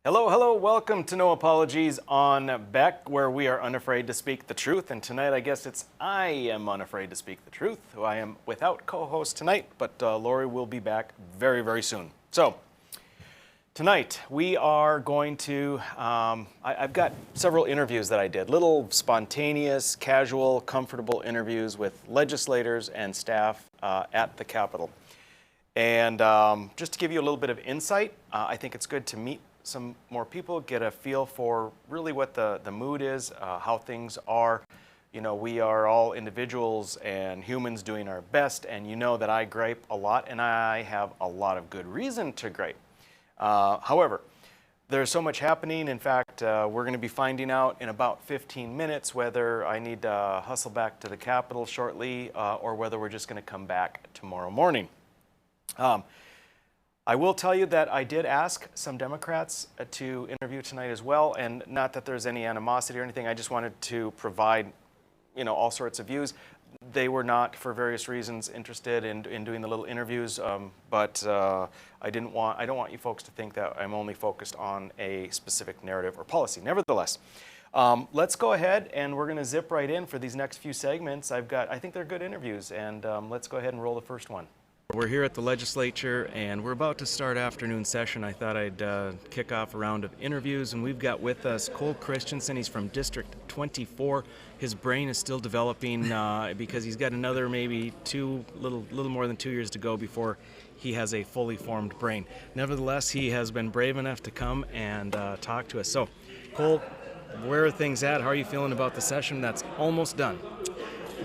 Hello, hello, welcome to No Apologies on Beck, where we are unafraid to speak the truth. And tonight, I guess it's I am unafraid to speak the truth, who I am without co-host tonight, but Lori will be back very, very soon. So, tonight, we are going to, I've got several interviews that I did, little spontaneous, casual, comfortable interviews with legislators and staff at the Capitol. And just to give you a little bit of insight, I think it's good to meet some more people, get a feel for really what the mood is, how things are. You know, we are all individuals and humans doing our best, and you know that I gripe a lot, and I have a lot of good reason to gripe. However, there's so much happening. In fact, we're going to be finding out in about 15 minutes whether I need to hustle back to the Capitol shortly or whether we're just going to come back tomorrow morning. I will tell you that I did ask some Democrats to interview tonight as well, and not that there's any animosity or anything. I just wanted to provide, you know, all sorts of views. They were not, for various reasons, interested in doing the little interviews, but I don't want you folks to think that I'm only focused on a specific narrative or policy. Nevertheless, let's go ahead and we're going to zip right in for these next few segments. I think they're good interviews, and let's go ahead and roll the first one. We're here at the Legislature, and we're about to start afternoon session. I thought I'd kick off a round of interviews, and we've got with us Cole Christensen. He's from District 24. His brain is still developing because he's got another maybe little more than 2 years to go before he has a fully formed brain. Nevertheless, he has been brave enough to come and talk to us. So, Cole, where are things at? How are you feeling about the session that's almost done?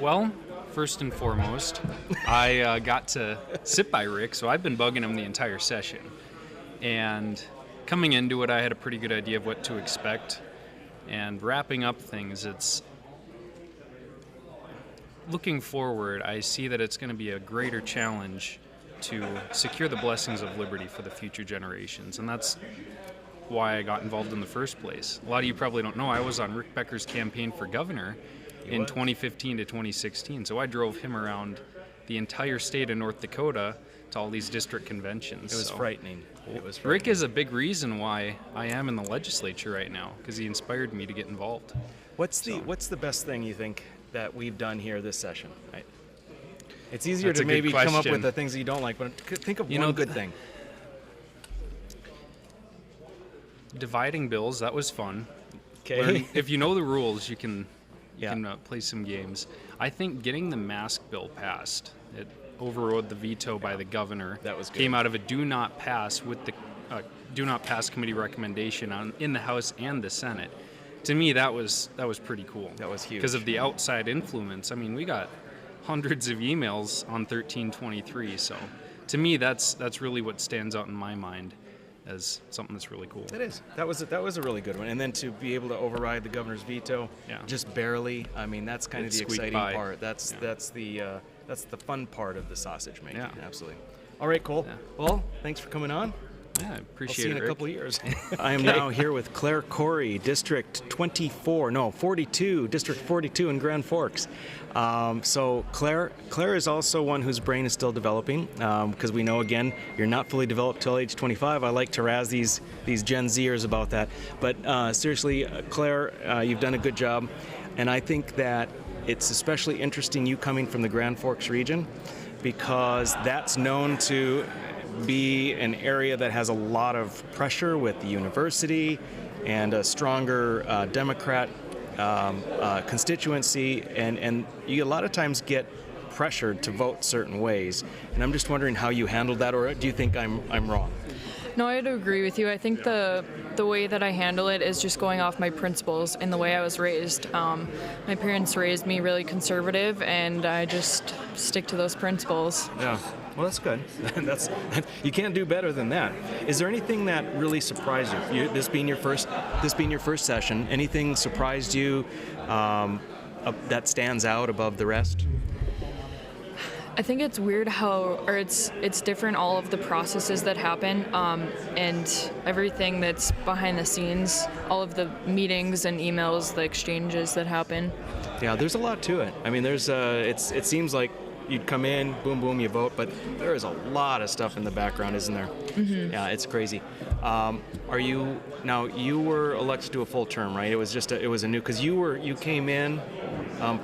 Well, first and foremost, I got to sit by Rick, so I've been bugging him the entire session. And coming into it, I had a pretty good idea of what to expect. And wrapping up things, it's looking forward, I see that it's going to be a greater challenge to secure the blessings of liberty for the future generations. And that's why I got involved in the first place. A lot of you probably don't know, I was on Rick Becker's campaign for governor in 2015 to 2016. So I drove him around the entire state of North Dakota to all these district conventions. It was frightening. Rick is a big reason why I am in the legislature right now, because he inspired me to get involved. What's the best thing you think that we've done here this session? It's easier to maybe come up with the things that you don't like, but think of one good thing. Dividing bills, that was fun. Okay. If you know the rules, you can play some games. I think getting the mask bill passed, it overrode the veto by the governor. That was good. Came out of a do not pass with the do not pass committee recommendation in the House and the Senate. To me, that was pretty cool. That was huge. Because of the outside influence. I mean, we got hundreds of emails on 1323. So to me, that's really what stands out in my mind as something that's really cool. It is. That was a really good one. And then to be able to override the governor's veto, just barely. I mean, that's kind of the exciting part. That's the fun part of the sausage making. Yeah, absolutely. All right, Cole. Yeah. Well, thanks for coming on. Yeah, I appreciate it. I'll see you in a Rick. couple of years. I am now here with Claire Corey, District 42, District 42 in Grand Forks. So Claire is also one whose brain is still developing, because we know, again, you're not fully developed till age 25. I like to razz these Gen Zers about that. But seriously, Claire, you've done a good job. And I think that it's especially interesting you coming from the Grand Forks region, because that's known to be an area that has a lot of pressure with the university and a stronger Democrat constituency, and you a lot of times get pressured to vote certain ways. And I'm just wondering how you handled that, or do you think I'm wrong? No, I do agree with you. I think the way that I handle it is just going off my principles and the way I was raised. My parents raised me really conservative, and I just stick to those principles. Yeah. Well, that's good. You can't do better than that. Is there anything that really surprised you? This being your first session, anything surprised you that stands out above the rest? I think it's weird it's different, all of the processes that happen, and everything that's behind the scenes, all of the meetings and emails, the exchanges that happen. Yeah, there's a lot to it. I mean, it seems like you'd come in, boom, boom, you vote. But there is a lot of stuff in the background, isn't there? Mm-hmm. Yeah, it's crazy. You were elected to a full term, right? It was a new, because you came in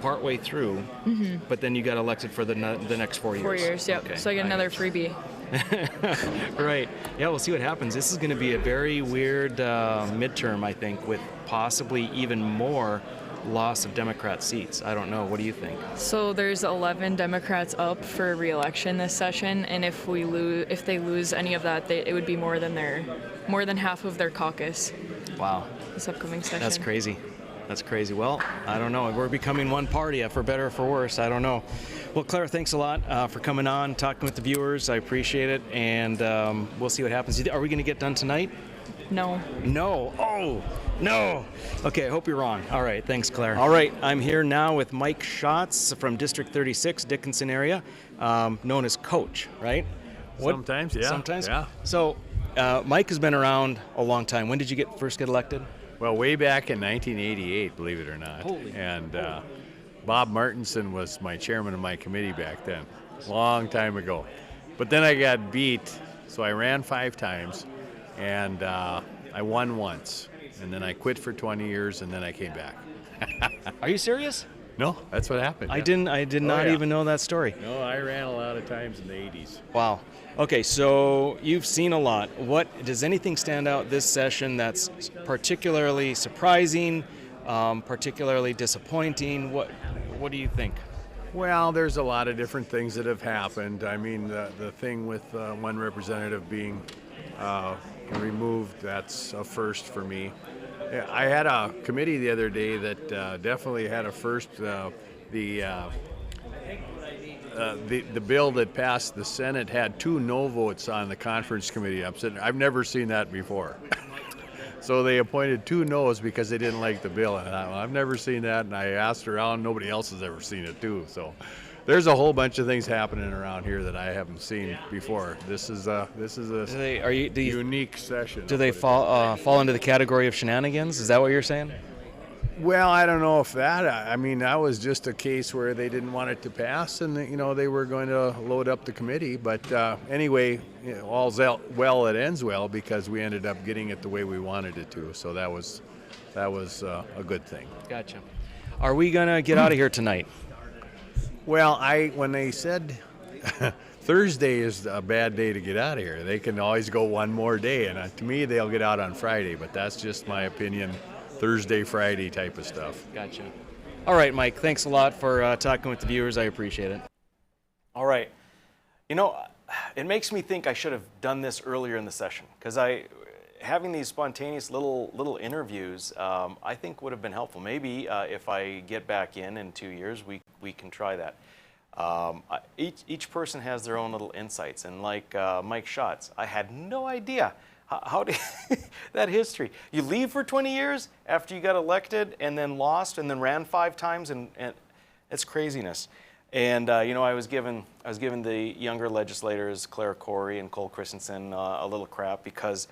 partway through, mm-hmm. but then you got elected for the next 4 years. 4 years, yep. Okay. So I get another freebie. Right. Yeah, we'll see what happens. This is going to be a very weird midterm, I think, with possibly even more loss of Democrat seats. I don't know. What do you think? So there's 11 Democrats up for re-election this session, and if they lose any of that, it would be more than half of their caucus. Wow. This upcoming session. That's crazy. That's crazy. Well, I don't know. We're becoming one party, for better or for worse. I don't know. Well, Claire, thanks a lot for coming on, talking with the viewers. I appreciate it, and we'll see what happens. Are we going to get done tonight? No. No. Oh, no. Okay, I hope you're wrong. All right, thanks, Claire. All right, I'm here now with Mike Schatz from District 36, Dickinson area, known as Coach, right? Sometimes, yeah. Sometimes? Yeah. So, Mike has been around a long time. When did you first get elected? Well, way back in 1988, believe it or not. Bob Martinson was my chairman of my committee back then, long time ago. But then I got beat, so I ran 5 times, and I won once. And then I quit for 20 years, and then I came back. Are you serious? No, that's what happened. I did not even know that story. No, I ran a lot of times in the 80s. Wow. Okay, so you've seen a lot. Does anything stand out this session that's particularly surprising, particularly disappointing? What do you think? Well, there's a lot of different things that have happened. I mean, the thing with one representative being removed, that's a first for me. I had a committee the other day that definitely had a first. The bill that passed the Senate had 2 no votes on the conference committee. I've never seen that before. So they appointed 2 no's because they didn't like the bill. And I've never seen that, and I asked around. Nobody else has ever seen it too. So there's a whole bunch of things happening around here that I haven't seen before. This is a unique session. Do they fall into the category of shenanigans? Is that what you're saying? Well, I don't know if that. I mean, that was just a case where they didn't want it to pass, and they were going to load up the committee. But anyway, all's well that ends well, because we ended up getting it the way we wanted it to. So that was a good thing. Gotcha. Are we gonna get out of here tonight? Well, when they said Thursday is a bad day to get out of here, they can always go one more day, and to me, they'll get out on Friday. But that's just my opinion. Thursday, Friday type of stuff. Gotcha. All right, Mike, thanks a lot for talking with the viewers. I appreciate it. All right. It makes me think I should have done this earlier in the session, because having these spontaneous little interviews, I think would have been helpful. Maybe if I get back in 2 years, we can try that. Each person has their own little insights, and like Mike Schatz, I had no idea. How did that history? You leave for 20 years after you got elected, and then lost, and then ran 5 times, and it's craziness. And I was giving the younger legislators, Claire Corey and Cole Christensen, a little crap, because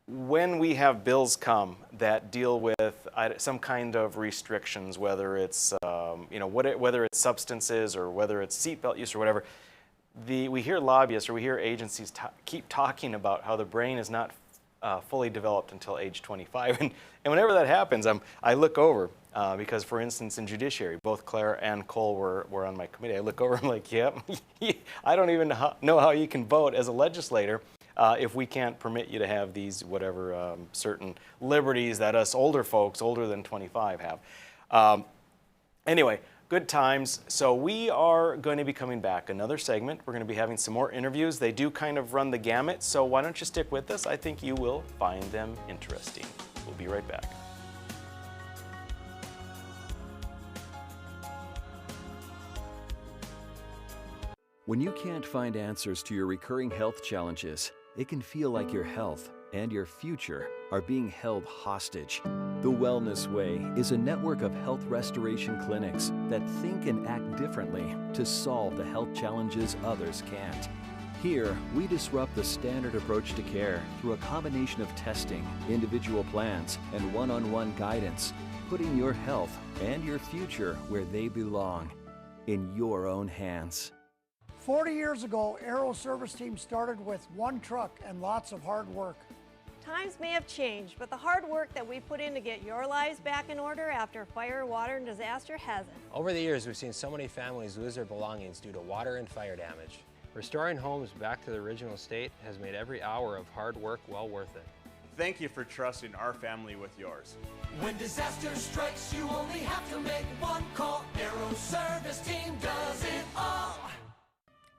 when we have bills come that deal with some kind of restrictions, whether it's whether it's substances or whether it's seatbelt use or whatever. We hear lobbyists or we hear agencies keep talking about how the brain is not fully developed until age 25. And whenever that happens, I look over, because, for instance, in judiciary, both Claire and Cole were on my committee. I look over, I'm like, yep, I don't even know how you can vote as a legislator if we can't permit you to have these whatever certain liberties that us older folks, older than 25, have. Anyway. Good times. So we are going to be coming back. Another segment. We're going to be having some more interviews. They do kind of run the gamut, so why don't you stick with us? I think you will find them interesting. We'll be right back. When you can't find answers to your recurring health challenges, it can feel like your health and your future are being held hostage. The Wellness Way is a network of health restoration clinics that think and act differently to solve the health challenges others can't. Here, we disrupt the standard approach to care through a combination of testing, individual plans, and one-on-one guidance, putting your health and your future where they belong, in your own hands. 40 years ago, Aero Service Team started with one truck and lots of hard work. Times may have changed, but the hard work that we put in to get your lives back in order after fire, water, and disaster hasn't. Over the years, we've seen so many families lose their belongings due to water and fire damage. Restoring homes back to the original state has made every hour of hard work well worth it. Thank you for trusting our family with yours. When disaster strikes, you only have to make one call. Aero Service Team does it all.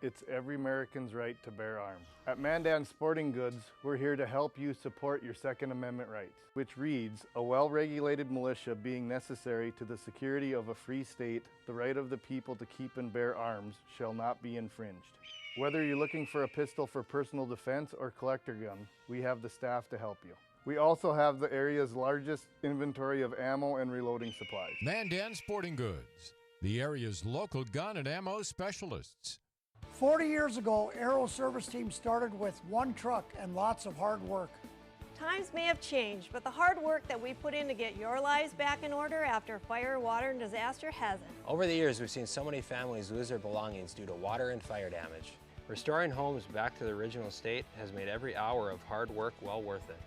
It's every American's right to bear arms. At Mandan Sporting Goods, we're here to help you support your Second Amendment rights, which reads, a well-regulated militia being necessary to the security of a free state, the right of the people to keep and bear arms shall not be infringed. Whether you're looking for a pistol for personal defense or collector gun, we have the staff to help you. We also have the area's largest inventory of ammo and reloading supplies. Mandan Sporting Goods, the area's local gun and ammo specialists. 40 years ago, Aero Service Team started with one truck and lots of hard work. Times may have changed, but the hard work that we put in to get your lives back in order after fire, water, and disaster hasn't. Over the years, we've seen so many families lose their belongings due to water and fire damage. Restoring homes back to the original state has made every hour of hard work well worth it.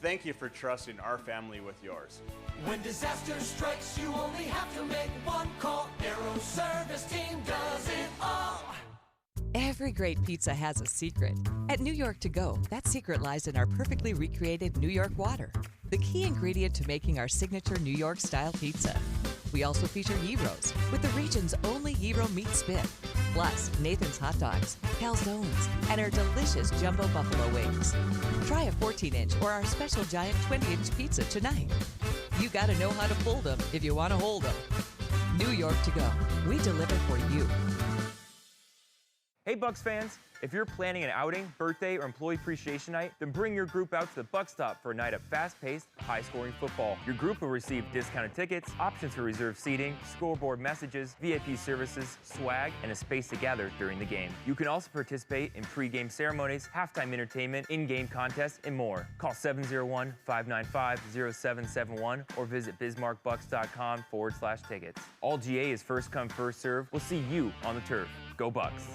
Thank you for trusting our family with yours. When disaster strikes, you only have to make one call. Aero Service Team does it all. Every great pizza has a secret. At New York To Go, that secret lies in our perfectly recreated New York water, the key ingredient to making our signature New York-style pizza. We also feature gyros, with the region's only gyro meat spit, plus Nathan's hot dogs, calzones, and our delicious jumbo buffalo wings. Try a 14-inch or our special giant 20-inch pizza tonight. You gotta know how to fold them if you want to hold them. New York To Go, we deliver for you. Hey Bucks fans, if you're planning an outing, birthday, or employee appreciation night, then bring your group out to the Buck Stop for a night of fast-paced, high-scoring football. Your group will receive discounted tickets, options for reserved seating, scoreboard messages, VIP services, swag, and a space to gather during the game. You can also participate in pre-game ceremonies, halftime entertainment, in-game contests, and more. Call 701-595-0771 or visit bismarckbucks.com/tickets. All GA is first come, first serve. We'll see you on the turf. Go Bucks!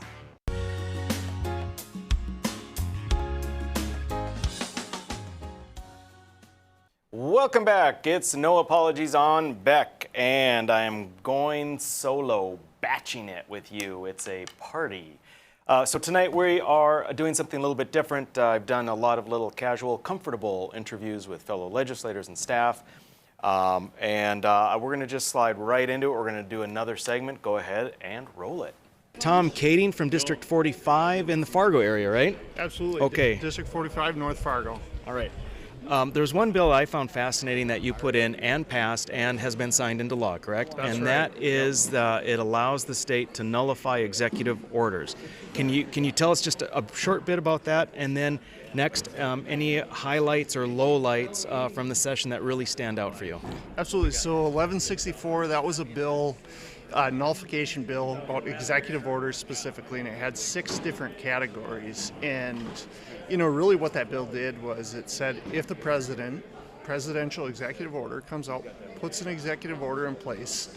Welcome back. It's No Apologies on Beck, and I am going solo, batching it with you. It's a party. So tonight we are doing something a little bit different. I've done a lot of little casual, comfortable interviews with fellow legislators and staff, and we're going to just slide right into it. We're going to do another segment. Go ahead and roll it. Tom Kading from District 45 in the Fargo area, right? Absolutely. Okay. District 45, North Fargo. All right. There's one bill I found fascinating that you put in and passed and has been signed into law, correct? That's and right. that is it allows the state to nullify executive orders. Can you tell us just a short bit about that? And then next, any highlights or lowlights from the session that really stand out for you? Absolutely. So 1164, that was a bill, nullification bill about executive orders specifically, and it had 6 different categories. And really what that bill did was it said if the presidential executive order comes out, puts an executive order in place,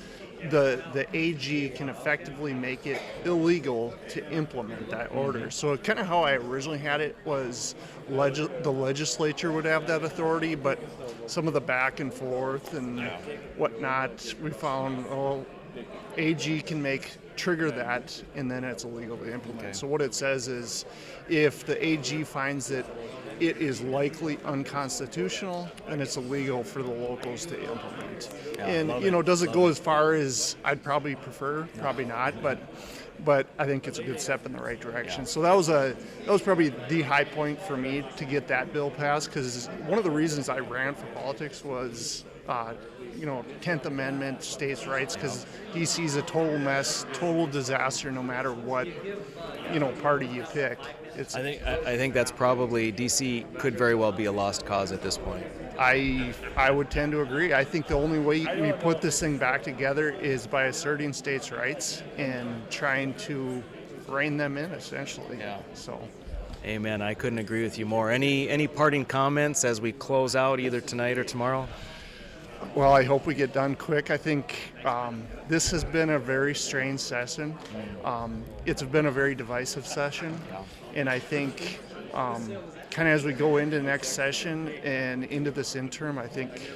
the AG can effectively make it illegal to implement that order. So kind of how I originally had it was the legislature would have that authority, but some of the back and forth and whatnot, we found, AG can trigger that, and then it's illegal to implement. Okay. So what it says is if the AG finds that it is likely unconstitutional, then it's illegal for the locals to implement. Yeah, and does it go as far as I'd probably prefer? Probably not, but I think it's a good step in the right direction. Yeah. So that was probably the high point for me to get that bill passed, because one of the reasons I ran for politics was 10th Amendment, states' rights, because D.C. is a total mess, total disaster, no matter what party you pick. I think that's probably D.C. could very well be a lost cause at this point. I would tend to agree. I think the only way we put this thing back together is by asserting states' rights and trying to rein them in, essentially. Yeah. So. Amen. I couldn't agree with you more. Any parting comments as we close out either tonight or tomorrow? Well, I hope we get done quick. I think this has been a very strange session. It's been a very divisive session, and I think kind of as we go into the next session and into this interim, I think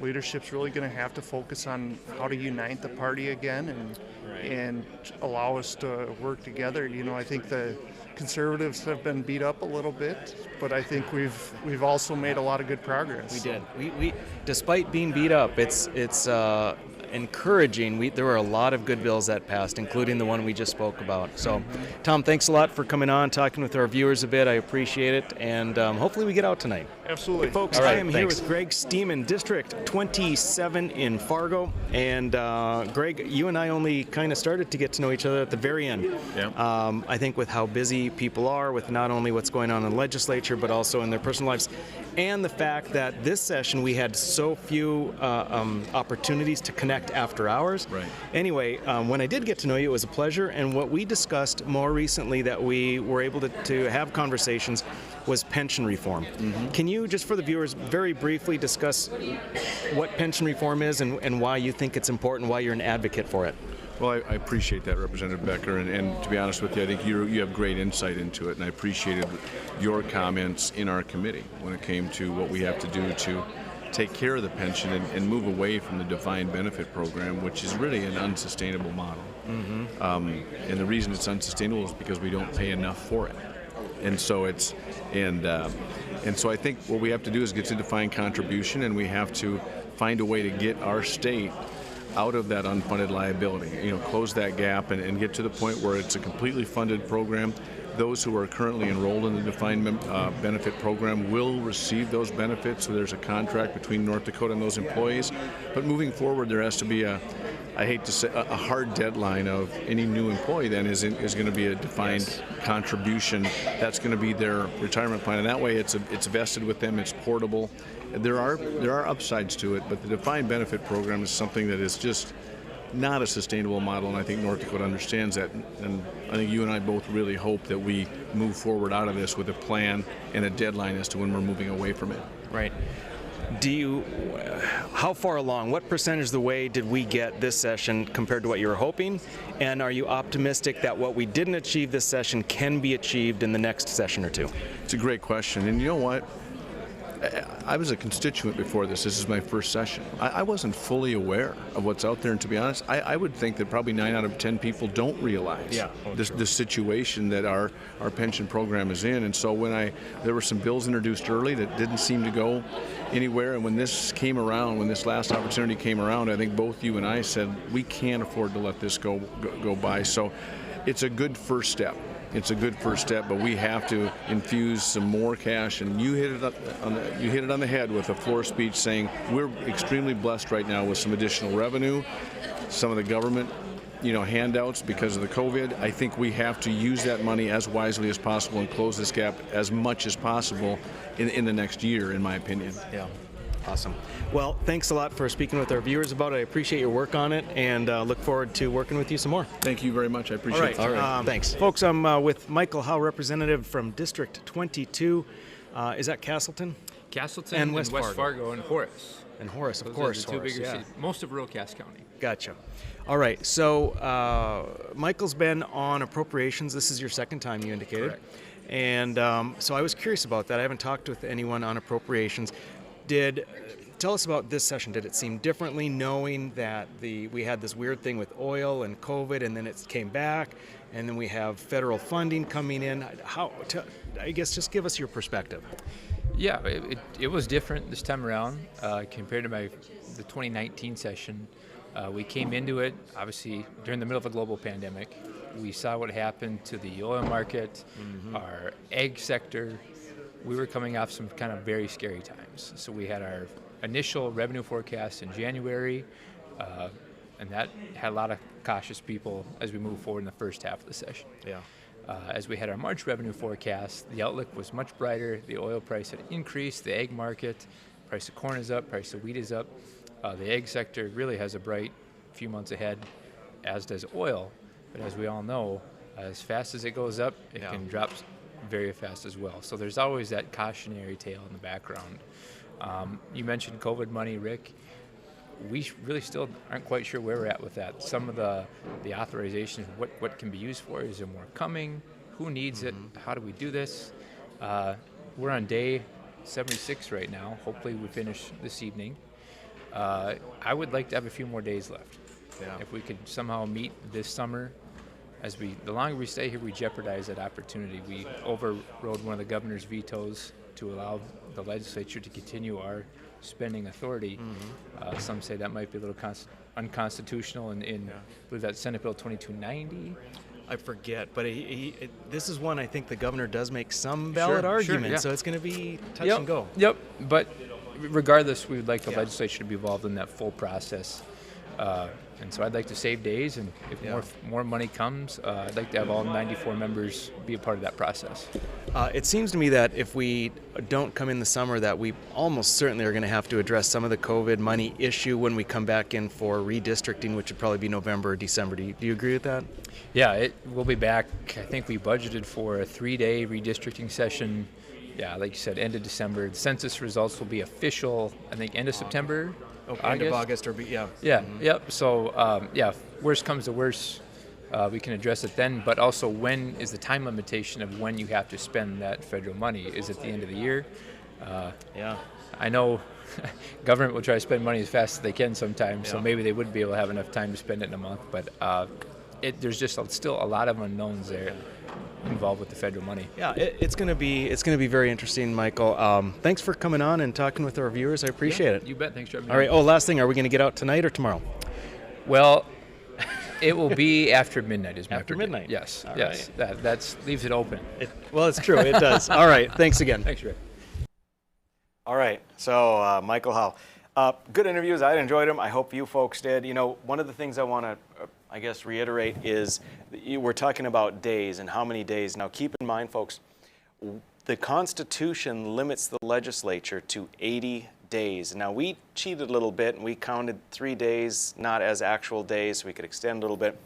leadership's really going to have to focus on how to unite the party again and allow us to work together. You know, I think the Conservatives have been beat up a little bit, but I think we've also made a lot of good progress. We did. We despite being beat up, it's encouraging. There were a lot of good bills that passed, including the one we just spoke about. So, Tom, thanks a lot for coming on, talking with our viewers a bit. I appreciate it, and hopefully we get out tonight. Absolutely. Hey, folks, I am here with Greg Steeman, District 27 in Fargo. And Greg, you and I only kind of started to get to know each other at the very end. Yeah. I think with how busy people are with not only what's going on in the legislature, but also in their personal lives. And the fact that this session we had so few opportunities to connect after hours. Right. Anyway, when I did get to know you, it was a pleasure. And what we discussed more recently that we were able to have conversations was pension reform. Can you, just for the viewers, very briefly discuss what pension reform is and why you think it's important, why you're an advocate for it? Well, I appreciate that, Representative Becker, and to be honest with you, I think you have great insight into it, and I appreciated your comments in our committee when it came to what we have to do to take care of the pension and move away from the defined benefit program, which is really an unsustainable model. And the reason it's unsustainable is because we don't pay enough for it. And so so I think what we have to do is get to defined contribution, and we have to find a way to get our state out of that unfunded liability, close that gap and get to the point where it's a completely funded program. Those who are currently enrolled in the defined benefit program will receive those benefits, so there's a contract between North Dakota and those employees. But moving forward, there has to be a hard deadline of any new employee then is going to be a defined contribution. That's going to be their retirement plan, and that way it's vested with them, it's portable. There are upsides to it, but the defined benefit program is something that is just not a sustainable model, and I think North Dakota understands that, and I think you and I both really hope that we move forward out of this with a plan and a deadline as to when we're moving away from it. Right. How far along, what percentage of the way did we get this session compared to what you were hoping? And are you optimistic that what we didn't achieve this session can be achieved in the next session or two? It's a great question, and you know what? I was a constituent before this. This is my first session. I wasn't fully aware of what's out there, and to be honest, I would think that probably 9 out of 10 people don't realize the situation that our pension program is in. And so when there were some bills introduced early that didn't seem to go anywhere, and when this came around, when this last opportunity came around, I think both you and I said we can't afford to let this go by. So it's a good first step. It's a good first step, but we have to infuse some more cash. And you hit it on the head with a floor speech saying we're extremely blessed right now with some additional revenue, some of the government, handouts because of the COVID. I think we have to use that money as wisely as possible and close this gap as much as possible in the next year, in my opinion. Yeah. Awesome. Well, thanks a lot for speaking with our viewers about it. I appreciate your work on it, and look forward to working with you some more. Thank you very much. I appreciate it. All right. Thanks. Folks, I'm with Michael Howe, representative from District 22. Is that Castleton? Castleton and West Fargo and Horace. And Horace, of Those course. are the two bigger cities. Most of rural Cass County. Gotcha. All right. So Michael's been on appropriations. This is your second time, you indicated. Correct. And so I was curious about that. I haven't talked with anyone on appropriations. Tell us about this session. Did it seem differently, knowing that we had this weird thing with oil and COVID, and then it came back, and then we have federal funding coming in? I guess just give us your perspective. Yeah, it was different this time around compared to the 2019 session. We came into it, obviously, during the middle of a global pandemic. We saw what happened to the oil market, our egg sector. We were coming off some kind of very scary times. So we had our initial revenue forecast in January, and that had a lot of cautious people as we moved forward in the first half of the session. Yeah. As we had our March revenue forecast, the outlook was much brighter. The oil price had increased, the egg market, price of corn is up, price of wheat is up. The egg sector really has a bright few months ahead, as does oil. But as we all know, as fast as it goes up, it can drop very fast as well. So there's always that cautionary tale in the background. You mentioned COVID money, Rick. we really still aren't quite sure where we're at with that. Some of the authorizations, what can be used for, is there more coming? Who needs it? How do we do this? We're on day 76 right now. Hopefully we finish this evening. I would like to have a few more days left. Yeah. If we could somehow meet this summer, the longer we stay here, we jeopardize that opportunity. We overrode one of the governor's vetoes to allow the legislature to continue our spending authority. Some say that might be a little unconstitutional, and I believe that's Senate Bill 2290. I forget, but this is one I think the governor does make some valid argument, so it's going to be touch and go. Yep, but regardless, we would like the legislature to be involved in that full process. And so I'd like to save days, and if more money comes, I'd like to have all 94 members be a part of that process. It seems to me that if we don't come in the summer, that we almost certainly are going to have to address some of the COVID money issue when we come back in for redistricting, which would probably be November or December. Do you agree with that? Yeah, we'll be back. I think we budgeted for a 3-day redistricting session. Yeah, like you said, end of December. The census results will be official, I think, end of September. End of August or Yep. So worst comes to worst, we can address it then. But also, when is the time limitation of when you have to spend that federal money? Is it the end of the year? I know government will try to spend money as fast as they can sometimes, so maybe they would be able to have enough time to spend it in a month. But there's just still a lot of unknowns there involved with the federal money. Yeah, it's going to be very interesting, Michael. Thanks for coming on and talking with our viewers. I appreciate it. You bet. Thanks for having me. All right. Last thing, are we going to get out tonight or tomorrow? Well, it will be after midnight. After midnight. Yes. All yes. right. That leaves it open. It's true. It does. All right. Thanks again. Thanks, Rick. All right. So, Michael Howe. Good interviews. I enjoyed them. I hope you folks did. One of the things I want to reiterate is we're talking about days and how many days. Now, keep in mind, folks, the Constitution limits the legislature to 80 days. Now, we cheated a little bit and we counted 3 days not as actual days, so we could extend a little bit.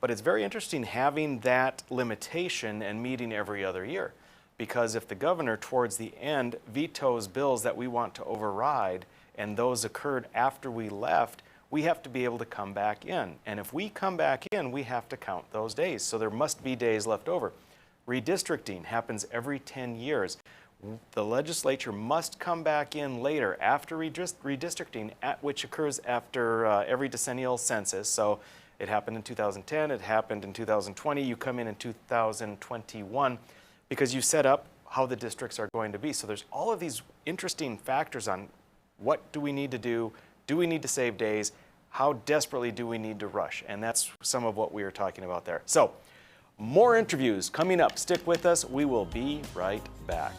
But it's very interesting having that limitation and meeting every other year, because if the governor towards the end vetoes bills that we want to override and those occurred after we left, we have to be able to come back in. And if we come back in, we have to count those days. So there must be days left over. Redistricting happens every 10 years. The legislature must come back in later after redistricting, which occurs after every decennial census. So it happened in 2010, it happened in 2020, you come in 2021 because you set up how the districts are going to be. So there's all of these interesting factors on what do we need to do. Do we need to save days? How desperately do we need to rush? And that's some of what we are talking about there. So, more interviews coming up. Stick with us. We will be right back.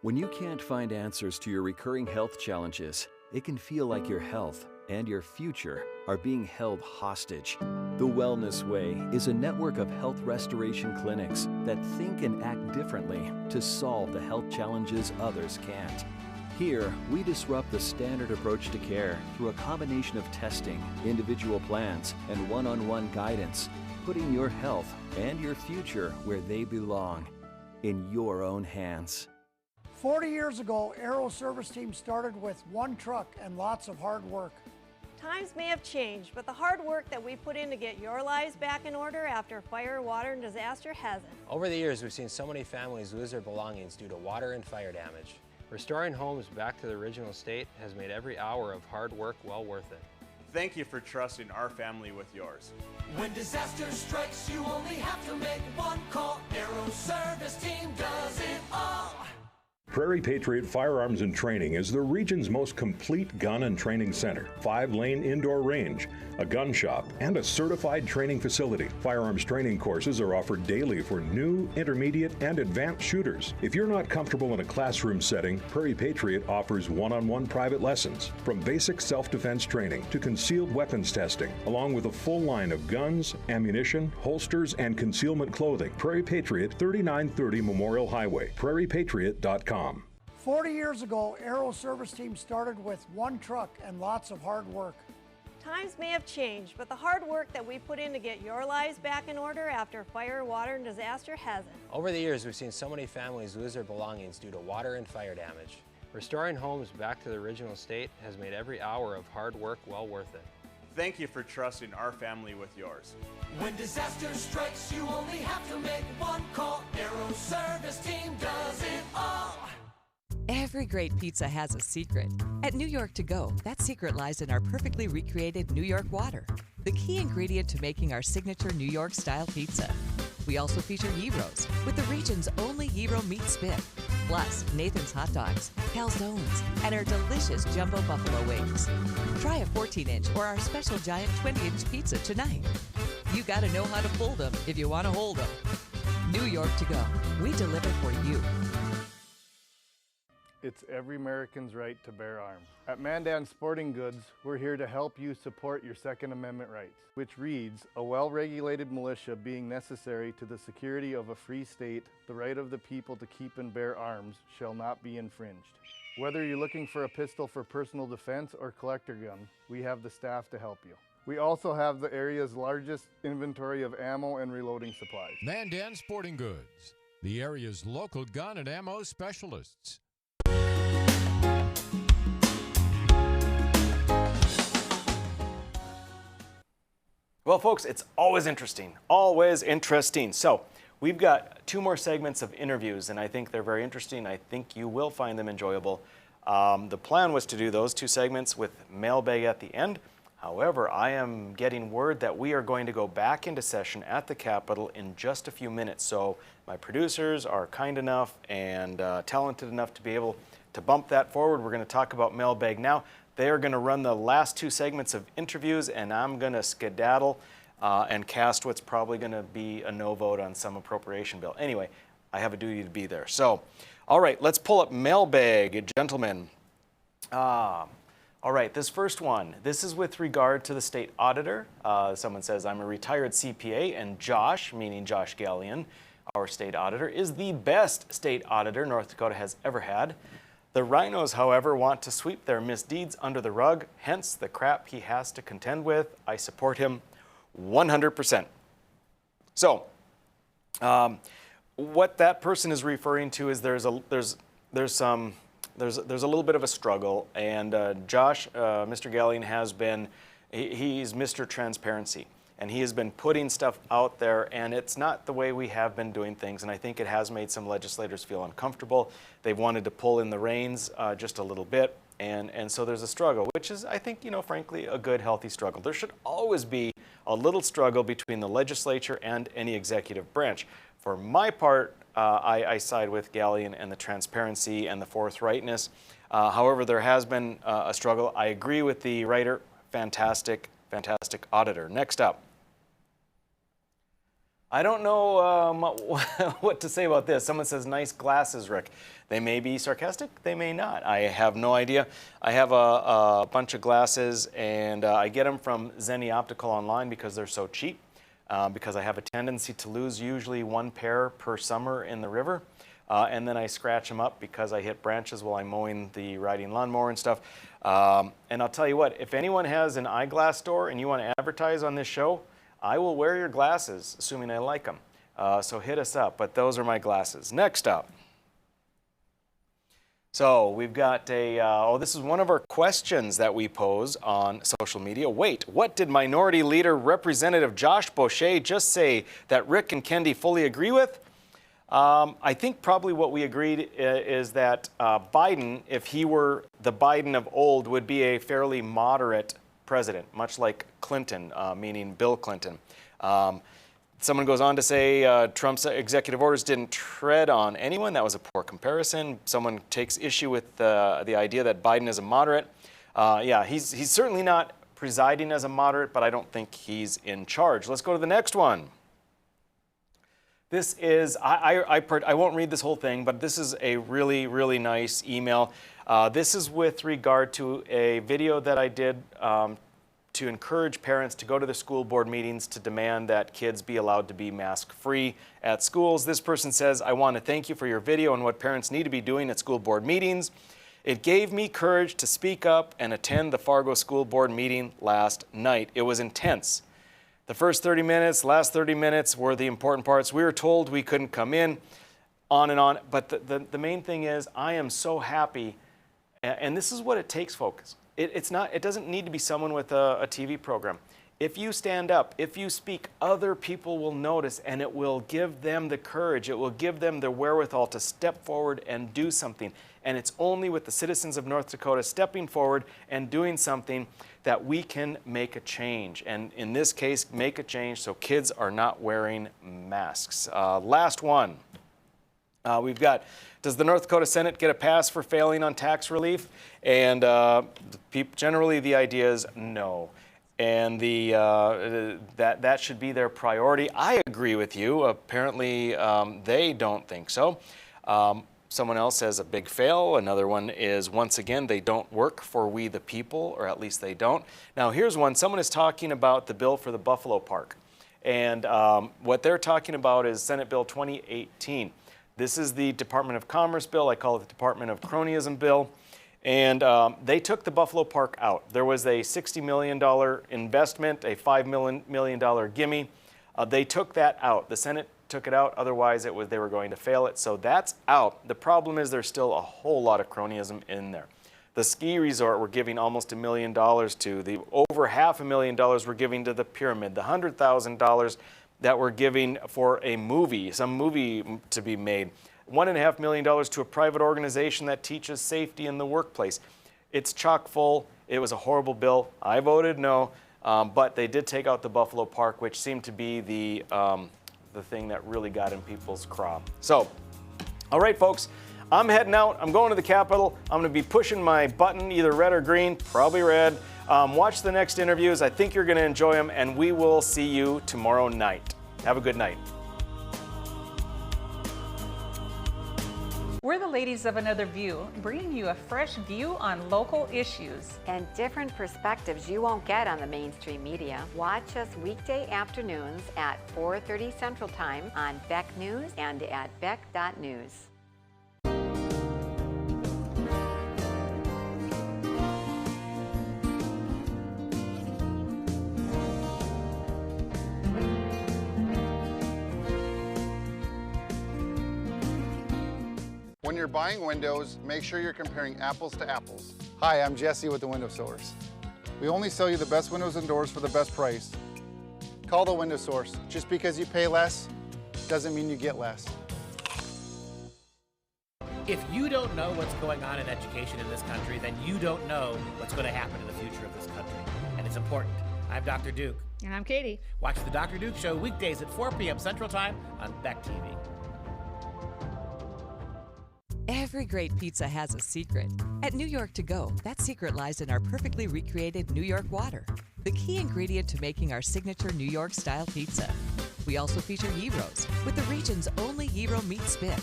When you can't find answers to your recurring health challenges, it can feel like your health and your future are being held hostage. The Wellness Way is a network of health restoration clinics that think and act differently to solve the health challenges others can't. Here, we disrupt the standard approach to care through a combination of testing, individual plans, and one-on-one guidance, putting your health and your future where they belong, in your own hands. 40 years ago, Aero Service Team started with one truck and lots of hard work. Times may have changed, but the hard work that we put in to get your lives back in order after fire, water, and disaster hasn't. Over the years, we've seen so many families lose their belongings due to water and fire damage. Restoring homes back to the original state has made every hour of hard work well worth it. Thank you for trusting our family with yours. When disaster strikes, you only have to make one call. Aero Service Team does it all. Prairie Patriot Firearms and Training is the region's most complete gun and training center. 5-lane indoor range, a gun shop, and a certified training facility. Firearms training courses are offered daily for new, intermediate, and advanced shooters. If you're not comfortable in a classroom setting, Prairie Patriot offers one-on-one private lessons, from basic self-defense training to concealed weapons testing, along with a full line of guns, ammunition, holsters, and concealment clothing. Prairie Patriot, 3930 Memorial Highway, prairiepatriot.com. 40 years ago, Aero Service Team started with one truck and lots of hard work. Times may have changed, but the hard work that we put in to get your lives back in order after fire, water, and disaster hasn't. Over the years, we've seen so many families lose their belongings due to water and fire damage. Restoring homes back to the original state has made every hour of hard work well worth it. Thank you for trusting our family with yours. When disaster strikes, you only have to make one call. Aero Service Team does it all. Every great pizza has a secret. At New York To Go, that secret lies in our perfectly recreated New York water, the key ingredient to making our signature New York-style pizza. We also feature gyros, with the region's only gyro meat spit, plus Nathan's hot dogs, calzones, and our delicious jumbo buffalo wings. Try a 14-inch or our special giant 20-inch pizza tonight. You gotta know how to fold them if you want to hold them. New York To Go, we deliver for you. It's every American's right to bear arms. At Mandan Sporting Goods, we're here to help you support your Second Amendment rights, which reads, a well-regulated militia being necessary to the security of a free state, the right of the people to keep and bear arms shall not be infringed. Whether you're looking for a pistol for personal defense or collector gun, we have the staff to help you. We also have the area's largest inventory of ammo and reloading supplies. Mandan Sporting Goods, the area's local gun and ammo specialists. Well, folks, it's always interesting. Always interesting. So we've got 2 more segments of interviews, and I think they're very interesting. I think you will find them enjoyable. The plan was to do those 2 segments with mailbag at the end. However, I am getting word that we are going to go back into session at the Capitol in just a few minutes. So my producers are kind enough and talented enough to be able to bump that forward. We're going to talk about mailbag now. They are going to run the last 2 segments of interviews, and I'm going to skedaddle and cast what's probably going to be a no vote on some appropriation bill. Anyway, I have a duty to be there. So, all right, let's pull up mailbag, gentlemen. All right, this first one, this is with regard to the state auditor. Someone says, I'm a retired CPA, and Josh, meaning Josh Gallion, our state auditor, is the best state auditor North Dakota has ever had. The rhinos, however, want to sweep their misdeeds under the rug, hence the crap he has to contend with. I support him 100%. So, what that person is referring to is there's a little bit of a struggle, and Josh, Mr. Gallion, has been, he's Mr. Transparency. And he has been putting stuff out there, and it's not the way we have been doing things, and I think it has made some legislators feel uncomfortable. They've wanted to pull in the reins just a little bit, and so there's a struggle, which is, I think, frankly, a good, healthy struggle. There should always be a little struggle between the legislature and any executive branch. For my part, I side with Gallion and the transparency and the forthrightness. However, there has been a struggle. I agree with the writer. Fantastic, fantastic auditor. Next up. I don't know what to say about this. Someone says, nice glasses, Rick. They may be sarcastic, they may not. I have no idea. I have a bunch of glasses, and I get them from Zenni Optical online because they're so cheap, because I have a tendency to lose usually 1 pair per summer in the river, and then I scratch them up because I hit branches while I'm mowing the riding lawnmower and stuff. And I'll tell you what, if anyone has an eyeglass store and you want to advertise on this show, I will wear your glasses, assuming I like them. So hit us up, but those are my glasses. Next up. So we've got this is one of our questions that we pose on social media. Wait, what did Minority Leader Representative Josh Boucher just say that Rick and Kendi fully agree with? I think probably what we agreed is that Biden, if he were the Biden of old, would be a fairly moderate president, much like Clinton, meaning Bill Clinton. Someone goes on to say Trump's executive orders didn't tread on anyone. That was a poor comparison. Someone takes issue with the idea that Biden is a moderate. Yeah, he's certainly not presiding as a moderate, but I don't think he's in charge. Let's go to the next one. This is, I won't read this whole thing, but this is a really, really nice email. This is with regard to a video that I did to encourage parents to go to the school board meetings to demand that kids be allowed to be mask-free at schools. This person says, I want to thank you for your video on what parents need to be doing at school board meetings. It gave me courage to speak up and attend the Fargo School Board meeting last night. It was intense. The first 30 minutes, last 30 minutes were the important parts. We were told we couldn't come in, on and on. But the main thing is, I am so happy, and this is what it takes, folks. It doesn't need to be someone with a TV program. If you stand up, if you speak, other people will notice, and it will give them the courage. It will give them the wherewithal to step forward and do something. And it's only with the citizens of North Dakota stepping forward and doing something that we can make a change. And in this case, make a change so kids are not wearing masks. Last one. We've got, does the North Dakota Senate get a pass for failing on tax relief? And generally the idea is no. And that should be their priority. I agree with you. Apparently they don't think so. Someone else says a big fail. Another one is, once again, they don't work for we the people, or at least they don't. Now here's one. Someone is talking about the bill for the Buffalo Park. And what they're talking about is Senate Bill 2018. This is the Department of Commerce bill. I call it the Department of Cronyism bill. And they took the Buffalo Park out. There was a $60 million investment, a $5 million gimme. They took that out. The Senate took it out. Otherwise, they were going to fail it. So that's out. The problem is there's still a whole lot of cronyism in there. The ski resort we're giving almost $1 million to. The over $500,000 we're giving to the pyramid. The $100,000 that we're giving for a movie, some movie to be made. $1.5 million to a private organization that teaches safety in the workplace. It's chock full. It was a horrible bill. I voted no, but they did take out the Buffalo Park, which seemed to be the thing that really got in people's craw. So, all right, folks, I'm heading out. I'm going to the Capitol. I'm going to be pushing my button, either red or green, probably red. Watch the next interviews. I think you're going to enjoy them, and we will see you tomorrow night. Have a good night. We're the ladies of Another View, bringing you a fresh view on local issues. And different perspectives you won't get on the mainstream media. Watch us weekday afternoons at 4:30 Central Time on Beck News and at beck.news. When you're buying windows, make sure you're comparing apples to apples. Hi, I'm Jesse with the Window Source. We only sell you the best windows and doors for the best price. Call the Window Source. Just because you pay less doesn't mean you get less. If you don't know what's going on in education in this country, then you don't know what's going to happen in the future of this country. And it's important. I'm Dr. Duke. And I'm Katie. Watch the Dr. Duke Show weekdays at 4 p.m. Central Time on Beck TV. Every great pizza has a secret. At New York To Go, that secret lies in our perfectly recreated New York water, the key ingredient to making our signature New York-style pizza. We also feature gyros, with the region's only gyro meat spit,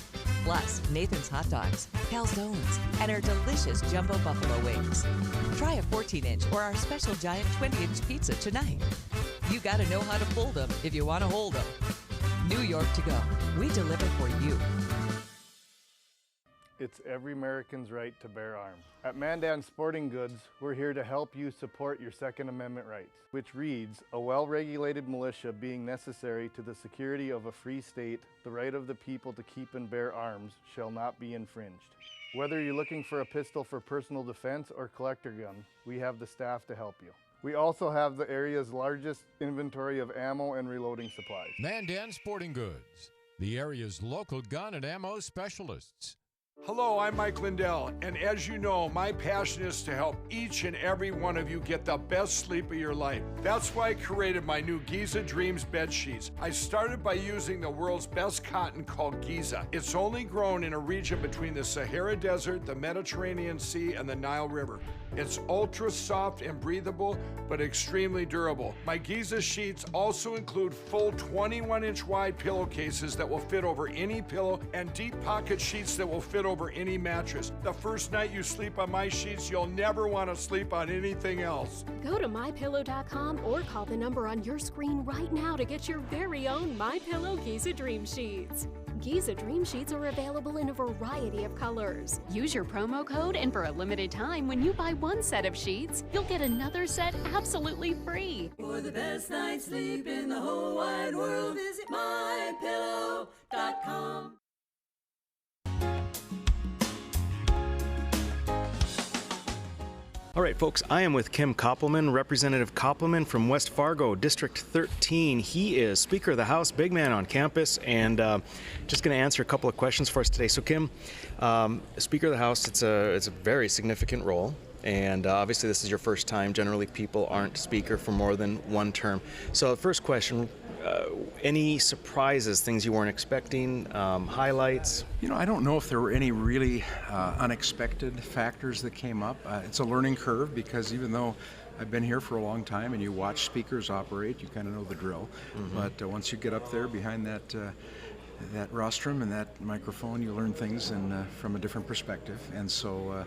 plus Nathan's hot dogs, calzones, and our delicious jumbo buffalo wings. Try a 14-inch or our special giant 20-inch pizza tonight. You gotta know how to fold them if you want to hold them. New York To Go, we deliver for you. It's every American's right to bear arms. At Mandan Sporting Goods, we're here to help you support your Second Amendment rights, which reads, a well-regulated militia being necessary to the security of a free state, the right of the people to keep and bear arms shall not be infringed. Whether you're looking for a pistol for personal defense or collector gun, we have the staff to help you. We also have the area's largest inventory of ammo and reloading supplies. Mandan Sporting Goods, the area's local gun and ammo specialists. Hello, I'm Mike Lindell, and as you know, my passion is to help each and every one of you get the best sleep of your life. That's why I created my new Giza Dreams bed sheets. I started by using the world's best cotton called Giza. It's only grown in a region between the Sahara Desert, the Mediterranean Sea, and the Nile River. It's ultra soft and breathable, but extremely durable. My Giza sheets also include full 21-inch wide pillowcases that will fit over any pillow and deep pocket sheets that will fit over any mattress. The first night you sleep on my sheets, you'll never want to sleep on anything else. Go to MyPillow.com or call the number on your screen right now to get your very own MyPillow Giza Dream Sheets. Giza Dream Sheets are available in a variety of colors. Use your promo code, and for a limited time, when you buy one set of sheets, you'll get another set absolutely free. For the best night's sleep in the whole wide world, visit MyPillow.com. All right, folks, I am with Kim Koppelman, Representative Koppelman from West Fargo, District 13. He is Speaker of the House, big man on campus, and just going to answer a couple of questions for us today. So, Kim, Speaker of the House, it's a very significant role, and obviously this is your first time. Generally, people aren't Speaker for more than one term. So, the first question, any surprises, things you weren't expecting, highlights? You know, I don't know if there were any really unexpected factors that came up. It's a learning curve because even though I've been here for a long time and you watch speakers operate, you kind of know the drill. Mm-hmm. But once you get up there behind that rostrum and that microphone, you learn things from a different perspective. And so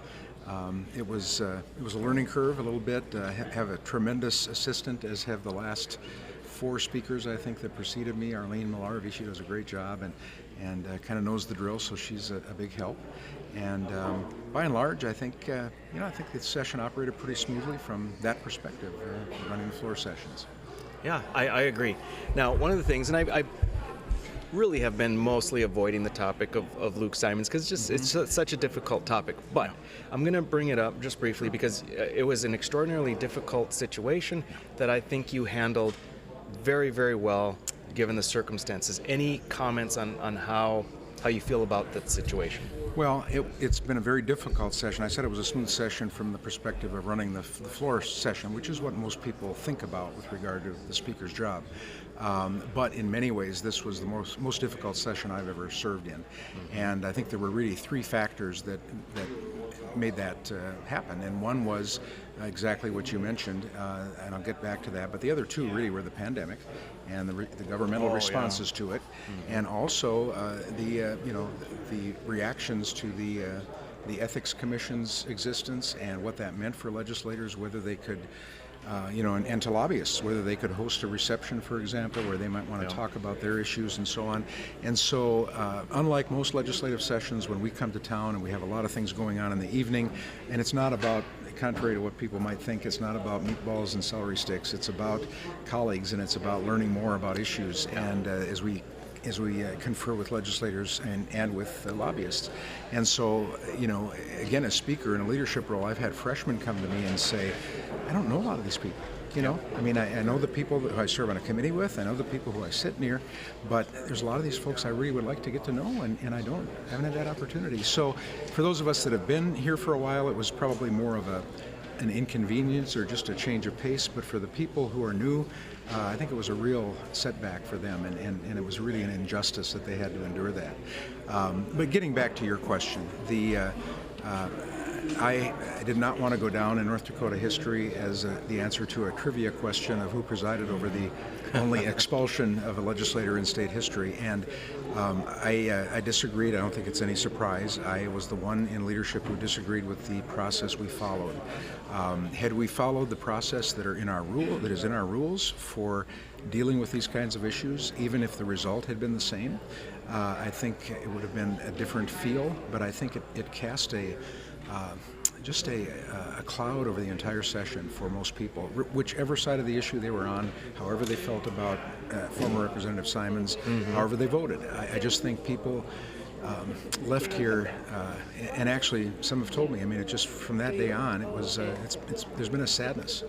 it was a learning curve a little bit. Have a tremendous assistant, as have the last 4 speakers, I think, that preceded me. Arlene Malarvey, she does a great job and kind of knows the drill, so she's a big help. And by and large, I think I think the session operated pretty smoothly from that perspective, running the floor sessions. Yeah, I agree. Now, one of the things, and I really have been mostly avoiding the topic of Luke Simons because it's such a difficult topic. But I'm going to bring it up just briefly because it was an extraordinarily difficult situation that I think you handled very, very well given the circumstances. Any comments on how you feel about that situation? Well, it's been a very difficult session. I said it was a smooth session from the perspective of running the floor session, which is what most people think about with regard to the speaker's job. But in many ways, this was the most difficult session I've ever served in. Mm-hmm. And I think there were really 3 factors that made that happen. And one was exactly what you mentioned, and I'll get back to that. But the other 2 really were the pandemic and the governmental responses to it, and also the reactions to the Ethics Commission's existence and what that meant for legislators, whether they could. And to lobbyists, whether they could host a reception, for example, where they might want to talk about their issues and so on. And so, unlike most legislative sessions, when we come to town and we have a lot of things going on in the evening, and it's not about, contrary to what people might think, it's not about meatballs and celery sticks. It's about colleagues, and it's about learning more about issues. And as we confer with legislators and with lobbyists. And so, again, as Speaker in a leadership role, I've had freshmen come to me and say, I don't know a lot of these people. I mean, I know the people who I serve on a committee with, I know the people who I sit near, but there's a lot of these folks I really would like to get to know, and I haven't had that opportunity. So for those of us that have been here for a while, it was probably more of an inconvenience or just a change of pace, but for the people who are new, I think it was a real setback for them, and it was really an injustice that they had to endure that. But getting back to your question, I did not want to go down in North Dakota history as the answer to a trivia question of who presided over the only expulsion of a legislator in state history, and I disagreed. I don't think it's any surprise. I was the one in leadership who disagreed with the process we followed. Had we followed the process that is in our rules for dealing with these kinds of issues, even if the result had been the same, I think it would have been a different feel. But I think it cast just a cloud over the entire session for most people, whichever side of the issue they were on, however they felt about former Representative Simons, however they voted. I just think people left here, and actually some have told me, I mean, it just from that day on, it was there's been a sadness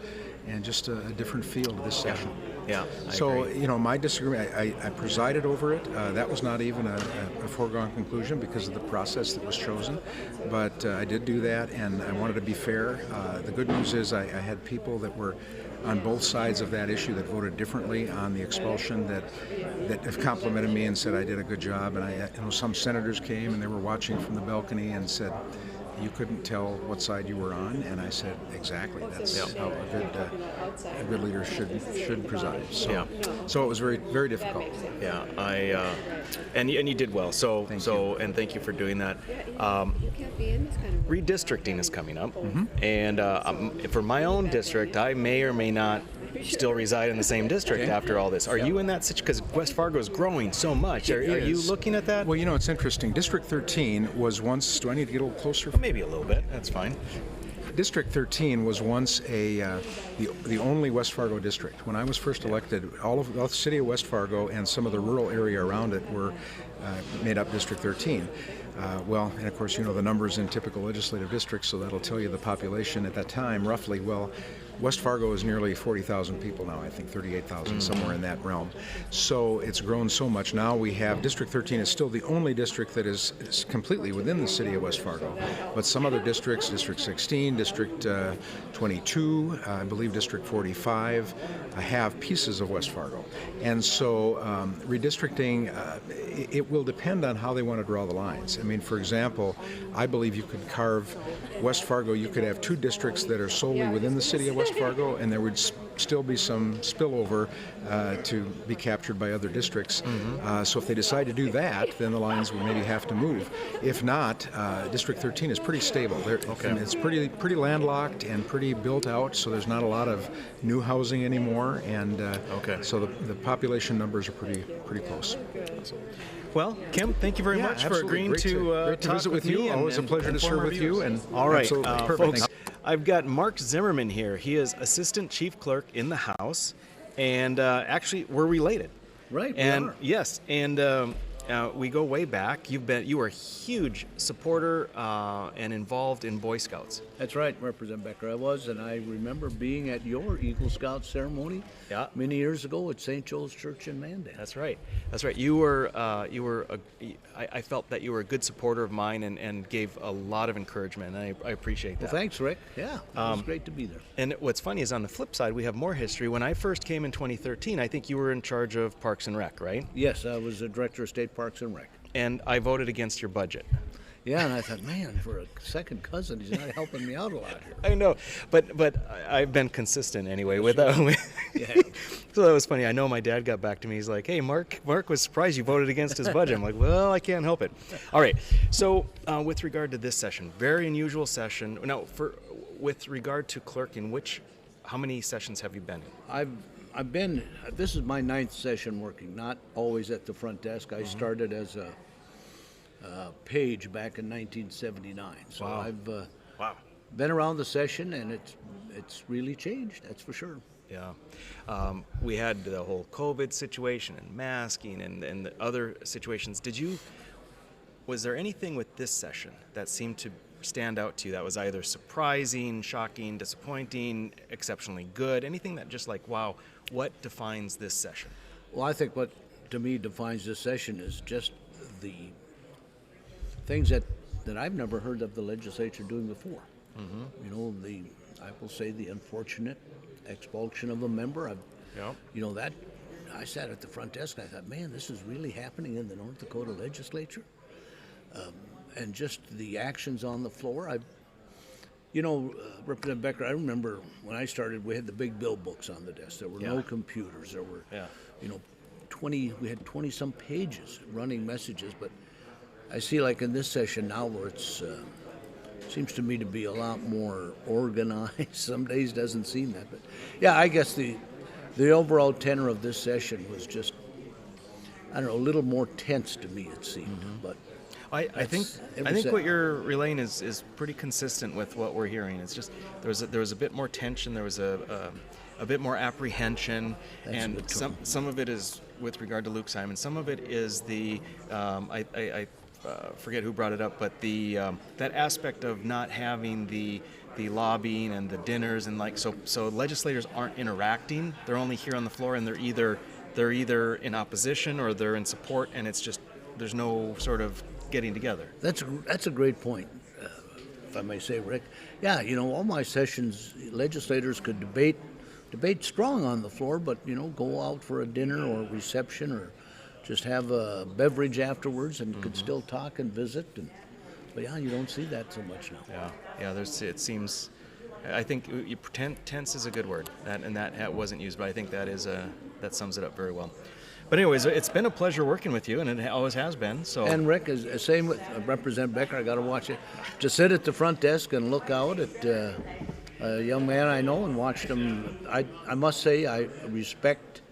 and just a different feel to this session. Yeah. So, my disagreement, I presided over it. That was not even a foregone conclusion because of the process that was chosen. But I did do that, and I wanted to be fair. The good news is I had people that were on both sides of that issue that voted differently on the expulsion that have complimented me and said I did a good job. And some senators came and they were watching from the balcony and said, you couldn't tell what side you were on, and I said, exactly. That's how a good leader should preside. So it was very, very difficult. Yeah, and you did well. And thank you for doing that. Redistricting is coming up, and for my own district, I may or may not still reside in the same district after all this. Are you in that situation? Because West Fargo is growing so much. Are you looking at that? Well, it's interesting. District 13 was once. Do I need to get a little closer? Maybe a little bit. That's fine. District 13 was once the only West Fargo district. When I was first elected, all of the city of West Fargo and some of the rural area around it were made up District 13. And of course, the numbers in typical legislative districts, so that'll tell you the population at that time, roughly. Well, West Fargo is nearly 40,000 people now, I think 38,000, somewhere in that realm. So it's grown so much. Now we have District 13 is still the only district that is completely within the city of West Fargo. But some other districts, District 16, District 22, I believe District 45, have pieces of West Fargo. And so redistricting, it will depend on how they want to draw the lines. I mean, for example, I believe you could carve West Fargo, you could have two districts that are solely within the city of West Fargo, and there would still be some spillover to be captured by other districts. So if they decide to do that, then the lines would maybe have to move. If not, District 13 is pretty stable. It's pretty landlocked and pretty built out, so there's not a lot of new housing anymore, and so the population numbers are pretty close. Well, Kim, thank you very much for agreeing to visit with you. Always a pleasure to serve with you. And all right, perfect. Folks, I've got Mark Zimmerman here. He is Assistant Chief Clerk in the House, and actually, we're related. Right. And yes, and we go way back. You were a huge supporter and involved in Boy Scouts. That's right, Representative Becker. I was, and I remember being at your Eagle Scout ceremony many years ago at St. Joe's Church in Mandan. That's right. That's right. You were. I felt that you were a good supporter of mine and gave a lot of encouragement. And I appreciate that. Well, thanks, Rick. Yeah, it was great to be there. And what's funny is on the flip side, we have more history. When I first came in 2013, I think you were in charge of Parks and Rec, right? Yes, I was the Director of State Parks and Rec. And I voted against your budget. Yeah, and I thought, man, for a second cousin, he's not helping me out a lot here. I know, but I've been consistent anyway with that. So that was funny. I know my dad got back to me. He's like, hey, Mark was surprised you voted against his budget. I'm like, well, I can't help it. All right. So with regard to this session, very unusual session. Now, with regard to clerking, how many sessions have you been in? I've been, this is my 9th session working, not always at the front desk. I started as a page back in 1979. So I've been around the session, and it's really changed, that's for sure. Yeah. We had the whole COVID situation and masking and the other situations. Was there anything with this session that seemed to stand out to you that was either surprising, shocking, disappointing, exceptionally good? Anything that just like, wow, what defines this session? Well, I think what to me defines this session is just the things that I've never heard of the legislature doing before. I will say the unfortunate expulsion of a member. I sat at the front desk and I thought, man, this is really happening in the North Dakota legislature. And just the actions on the floor. Representative Becker, I remember when I started, we had the big bill books on the desk. There were no computers. There were, we had 20 some pages running messages, but I see like in this session now where it's seems to me to be a lot more organized. Some days doesn't seem that, but yeah, I guess the overall tenor of this session was just, I don't know, a little more tense to me it seemed, but I think what you're relaying is pretty consistent with what we're hearing. It's just there was a bit more tension, there was a bit more apprehension, and some of it is with regard to Luke Simon. Some of it is the I forget who brought it up, but the that aspect of not having the lobbying and the dinners and so legislators aren't interacting. They're only here on the floor, and they're either in opposition or they're in support, and it's just there's no sort of getting together. That's a great point, if I may say, Rick. Yeah, all my sessions, legislators could debate strong on the floor, but go out for a dinner or a reception or just have a beverage afterwards and could still talk and visit. But yeah, you don't see that so much now. Yeah. It seems. I think tense is a good word. That wasn't used, but I think that sums it up very well. But anyways, it's been a pleasure working with you, and it always has been. So. And Rick, same with Representative Becker. I got to watch it. To sit at the front desk and look out at a young man I know and watch him. I must say I respect.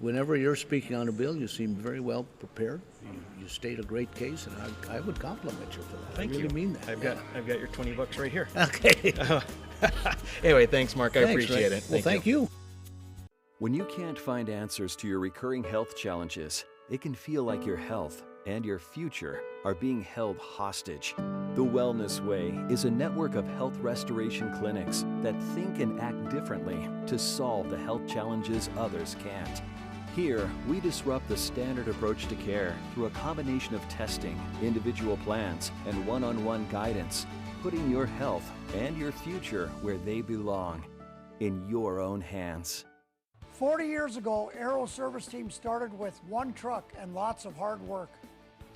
Whenever you're speaking on a bill, you seem very well prepared. You state a great case, and I would compliment you for that. Thank you. I really mean that. I've got your $20 right here. Okay. Anyway, thanks, Mark. I Thanks, appreciate Rick. it. Well, thank you. When you can't find answers to your recurring health challenges, it can feel like your health and your future are being held hostage. The Wellness Way is a network of health restoration clinics that think and act differently to solve the health challenges others can't. Here, we disrupt the standard approach to care through a combination of testing, individual plans, and one-on-one guidance, putting your health and your future where they belong, in your own hands. 40 years ago, Aero Service Team started with one truck and lots of hard work.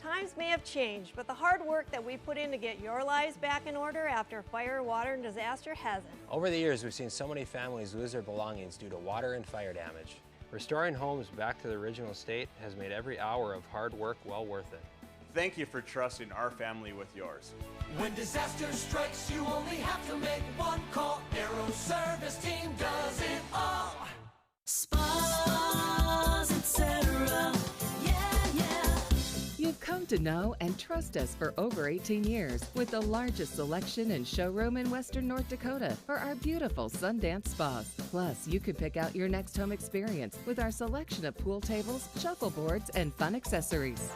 Times may have changed, but the hard work that we put in to get your lives back in order after fire, water, and disaster hasn't. Over the years, we've seen so many families lose their belongings due to water and fire damage. Restoring homes back to the original state has made every hour of hard work well worth it. Thank you for trusting our family with yours. When disaster strikes, you only have to make one call. Aero Service Team does it all. Spas, etc. You've come to know and trust us for over 18 years with the largest selection and showroom in Western North Dakota for our beautiful Sundance spas. Plus, you could pick out your next home experience with our selection of pool tables, shuffleboards, and fun accessories.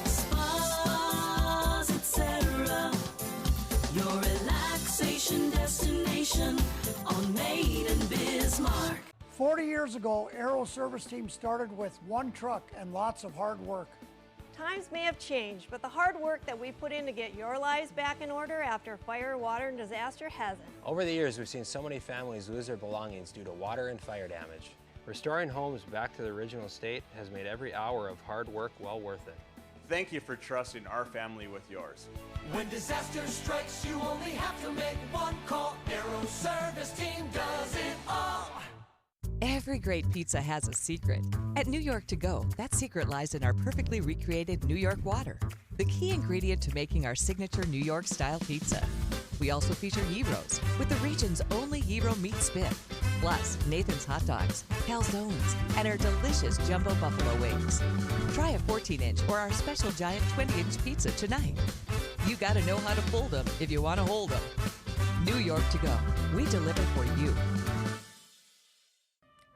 Spas, etc. Your relaxation destination on Main and Bismarck. 40 years ago, Aero Service Team started with one truck and lots of hard work. Times may have changed, but the hard work that we put in to get your lives back in order after fire, water, and disaster hasn't. Over the years, we've seen so many families lose their belongings due to water and fire damage. Restoring homes back to the original state has made every hour of hard work well worth it. Thank you for trusting our family with yours. When disaster strikes, you only have to make one call. Aero Service Team does it all. Every great pizza has a secret. At New York To Go, that secret lies in our perfectly recreated New York water, the key ingredient to making our signature New York-style pizza. We also feature Heroes, with the region's only Hero meat spit, plus Nathan's hot dogs, calzones, and our delicious jumbo buffalo wings. Try a 14-inch or our special giant 20-inch pizza tonight. You gotta know how to fold them if you want to hold them. New York To Go, we deliver for you.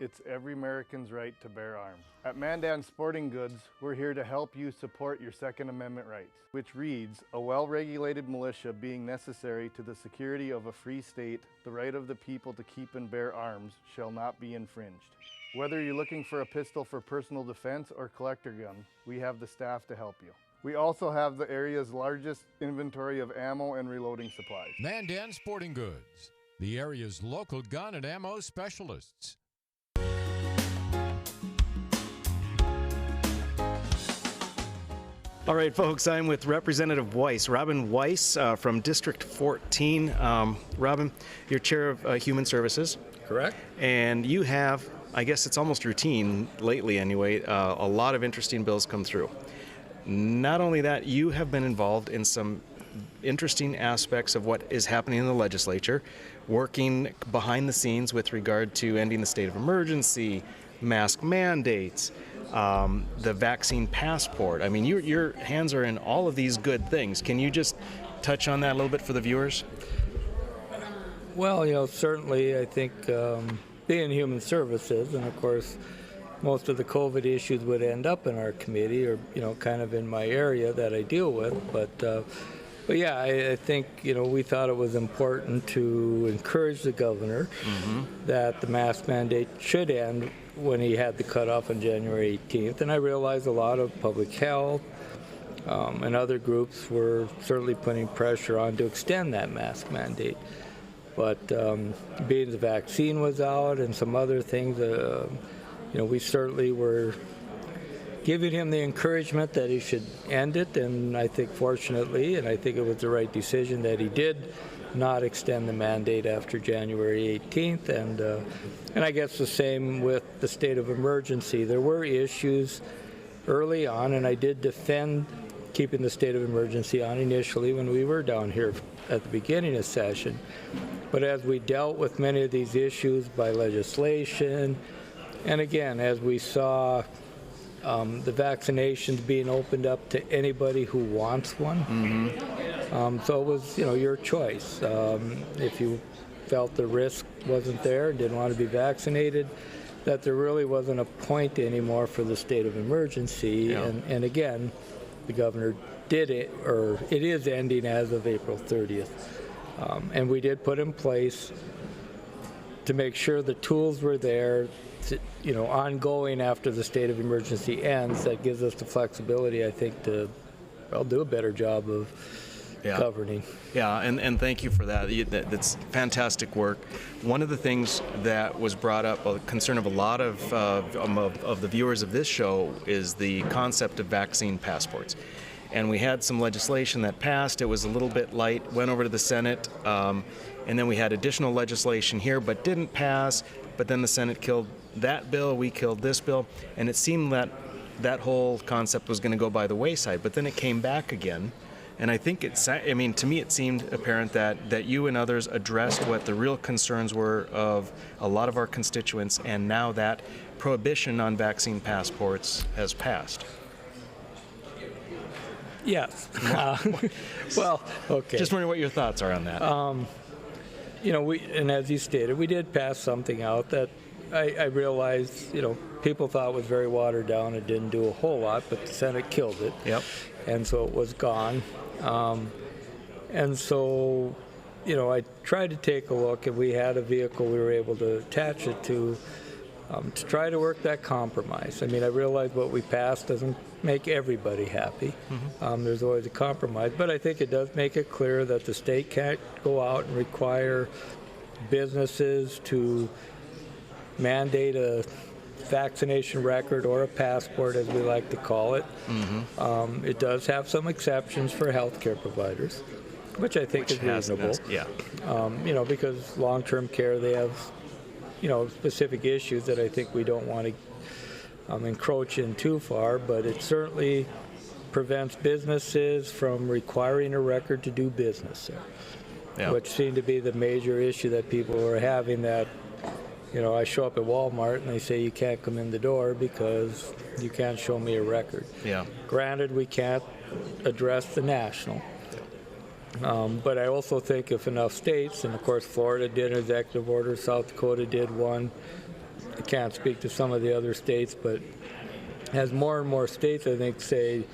It's every American's right to bear arms. At Mandan Sporting Goods, we're here to help you support your Second Amendment rights, which reads, a well-regulated militia being necessary to the security of a free state, the right of the people to keep and bear arms shall not be infringed. Whether you're looking for a pistol for personal defense or collector gun, we have the staff to help you. We also have the area's largest inventory of ammo and reloading supplies. Mandan Sporting Goods, the area's local gun and ammo specialists. All right, folks, I'm with Representative Weiss, Robin Weiss from District 14. Robin, you're Chair of Human Services. Correct. And you have, I guess it's almost routine lately anyway, a lot of interesting bills come through. Not only that, you have been involved in some interesting aspects of what is happening in the legislature, working behind the scenes with regard to ending the state of emergency, mask mandates, the vaccine passport. I mean, your hands are in all of these good things. Can you just touch on that a little bit for the viewers? Well, certainly I think being in human services, and of course most of the COVID issues would end up in our committee, or kind of in my area that I deal with. But yeah, I think we thought it was important to encourage the governor that the mask mandate should end when he had the cutoff on January 18th. And I realize a lot of public health and other groups were certainly putting pressure on to extend that mask mandate. But being the vaccine was out and some other things, we certainly were giving him the encouragement that he should end it. And I think fortunately, and I think it was the right decision that he did not extend the mandate after January 18th. And I guess the same with the state of emergency. There were issues early on, and I did defend keeping the state of emergency on initially when we were down here at the beginning of session. But as we dealt with many of these issues by legislation, and again, as we saw the vaccinations being opened up to anybody who wants one, so it was your choice. If you felt the risk wasn't there and didn't want to be vaccinated, that there really wasn't a point anymore for the state of emergency. And again, the governor did it, or it is ending as of April 30th. And we did put in place to make sure the tools were there, to, ongoing after the state of emergency ends. That gives us the flexibility, I think, to do a better job of governing. Yeah, and thank you for that. That's fantastic work. One of the things that was brought up, a concern of a lot of the viewers of this show, is the concept of vaccine passports. And we had some legislation that passed. It was a little bit light, went over to the Senate, and then we had additional legislation here, but didn't pass. But then the Senate killed that bill, we killed this bill, and it seemed that that whole concept was going to go by the wayside. But then it came back again. And I think to me it seemed apparent that you and others addressed what the real concerns were of a lot of our constituents, and now that prohibition on vaccine passports has passed. Yes. Well, okay. Just wondering what your thoughts are on that. And as you stated, we did pass something out that I realized, people thought was very watered down. It didn't do a whole lot, but the Senate killed it. Yep. And so it was gone. And so, I tried to take a look, and we had a vehicle we were able to attach it to try to work that compromise. I mean, I realize what we passed doesn't make everybody happy. There's always a compromise, but I think it does make it clear that the state can't go out and require businesses to mandate a vaccination record or a passport, as we like to call it. It does have some exceptions for healthcare providers, which I think is reasonable. Because long-term care, they have specific issues that I think we don't want to encroach in too far, but it certainly prevents businesses from requiring a record to do business there, which seemed to be the major issue that people were having. That I show up at Walmart and they say you can't come in the door because you can't show me a record. Granted, we can't address the national. But I also think if enough states, and of course Florida did an executive order, South Dakota did one, I can't speak to some of the other states, but as more and more states, I think, say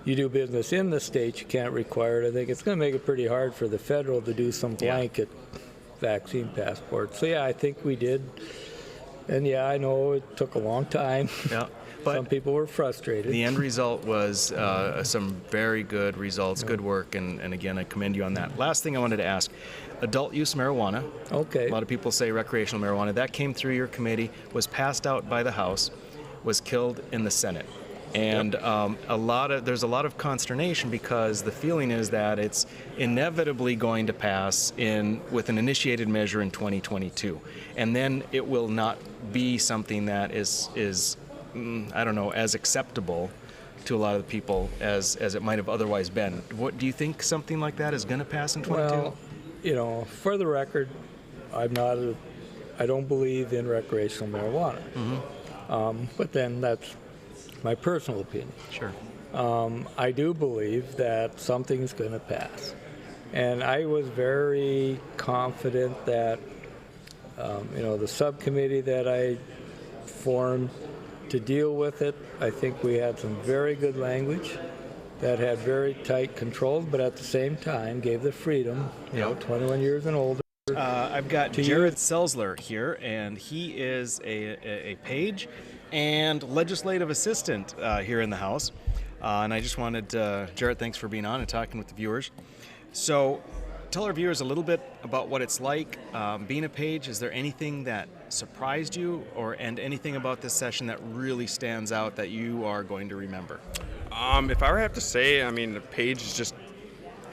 you do business in the state, you can't require it, I think it's going to make it pretty hard for the federal to do some blanket vaccine passport. So I think we did. And I know it took a long time. But some people were frustrated. The end result was some very good results, good work, and again, I commend you on that. Last thing I wanted to ask, adult use marijuana. Okay. A lot of people say recreational marijuana. That came through your committee, was passed out by the House, was killed in the Senate. And there's a lot of consternation because the feeling is that it's inevitably going to pass with an initiated measure in 2022. And then it will not be something that is as acceptable to a lot of the people as it might have otherwise been. What do you think something like that is going to pass in 22? Well, for the record, I don't believe in recreational marijuana. But then that's my personal opinion. Sure. I do believe that something's going to pass. And I was very confident that, the subcommittee that I formed to deal with it. I think we had some very good language that had very tight controls, but at the same time gave the freedom, 21 years and older. I've got Jared Selzler here, and he is a page and legislative assistant here in the House. And I just wanted, Jared, thanks for being on and talking with the viewers. So tell our viewers a little bit about what it's like being a page. Is there anything that surprised you, and anything about this session that really stands out that you are going to remember? If I were to have to say, I mean, the page is just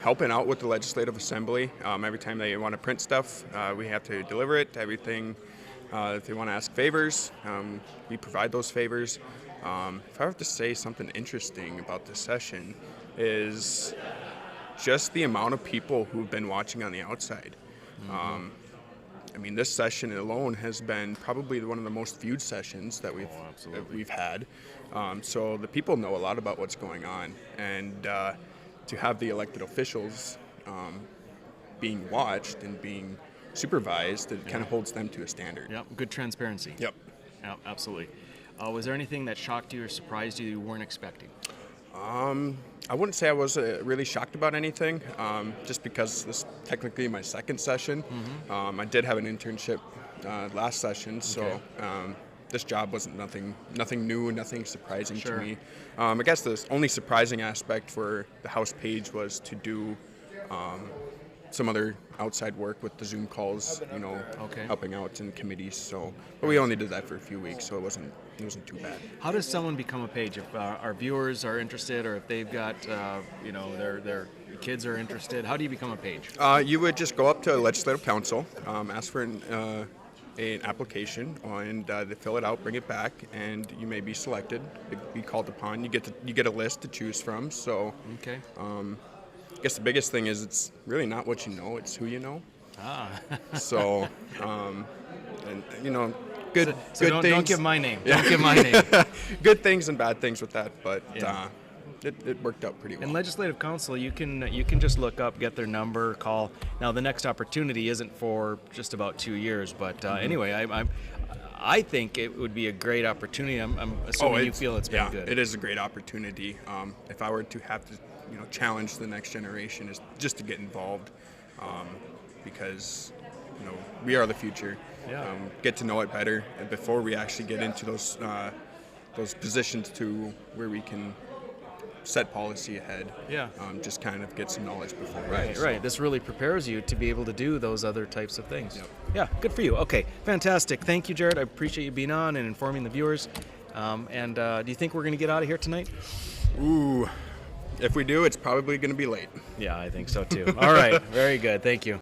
helping out with the Legislative Assembly. Every time they want to print stuff, we have to deliver it. Everything, if they want to ask favors, we provide those favors. If I have to say something interesting about this session is just the amount of people who've been watching on the outside. I mean, this session alone has been probably one of the most viewed sessions that we've had. So the people know a lot about what's going on, and to have the elected officials being watched and being supervised, it kind of holds them to a standard. Yep, good transparency. Yep. Yep, absolutely. Was there anything that shocked you or surprised you weren't expecting? I wouldn't say I was really shocked about anything, just because this is technically my second session. I did have an internship last session, so this job wasn't nothing new, nothing surprising to me. I guess the only surprising aspect for the House page was to do some other outside work with the Zoom calls, helping out in committees. So, but we only did that for a few weeks, so it wasn't too bad. How does someone become a page? If our viewers are interested, or if they've got, their kids are interested, how do you become a page? You would just go up to Legislative Council, ask for an application, and they fill it out, bring it back, and you may be selected, be called upon. You get a list to choose from. So, I guess the biggest thing is it's really not what you know; it's who you know. So, and good things. Don't give my name. Don't give my name. Good things and bad things with that, but it worked out pretty well. In Legislative Council, you can just look up, get their number, call. Now, the next opportunity isn't for just about 2 years, but anyway, I think it would be a great opportunity. I'm assuming you feel it's been good. It is a great opportunity. If I were to have to, challenge the next generation, is just to get involved, because we are the future. Get to know it better, and before we actually get into those positions to where we can set policy ahead. Just kind of get some knowledge before. Right. This really prepares you to be able to do those other types of things. Yeah, good for you. Okay, fantastic. Thank you, Jared. I appreciate you being on and informing the viewers. And do you think we're going to get out of here tonight? Ooh, if we do, it's probably going to be late. Yeah, I think so too. All right, very good. Thank you.